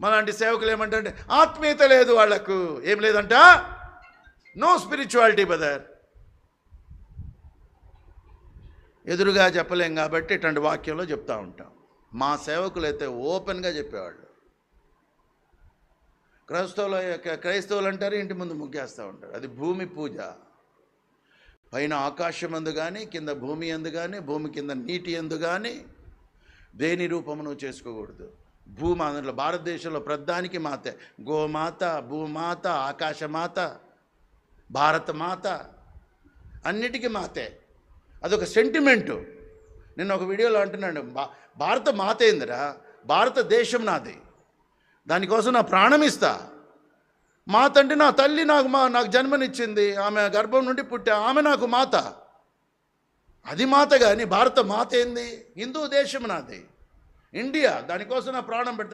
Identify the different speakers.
Speaker 1: మనలాంటి సేవకులు ఏమంటే ఆత్మీయత లేదు వాళ్లకు. ఏం లేదంట? No spirituality brother. ఎదురుగా చెప్పలేం కాబట్టి ఇట్లాంటి వాక్యంలో చెప్తూ ఉంటాం. మా సేవకులు అయితే ఓపెన్గా చెప్పేవాళ్ళు. క్రైస్తవులు అంటారు ఇంటి ముందు ముగ్గేస్తూ ఉంటారు. అది భూమి పూజ. పైన ఆకాశం అందు కానీ, కింద భూమి అందు కానీ, భూమి కింద నీటి అందు కానీ దేని రూపమును చేసుకోకూడదు. భూమి అందులో భారతదేశంలో ప్రధానికి మాతే. గోమాత, భూమాత, ఆకాశమాత, భారతమాత, అన్నిటికీ మాతే. అదొక సెంటిమెంటు. నేను ఒక వీడియోలో అంటున్నాను, భారత మాత ఏందిరా, భారతదేశం నాది, దానికోసం నా ప్రాణం ఇస్తా. మాత అంటే నా తల్లి, నాకు జన్మనిచ్చింది, ఆమె గర్భం నుండి పుట్టా, ఆమె నాకు మాత. అది మాత. కానీ భారత మాత ఏంది? హిందూ దేశం నాది, ఇండియా, దానికోసం నా ప్రాణం పెడతా.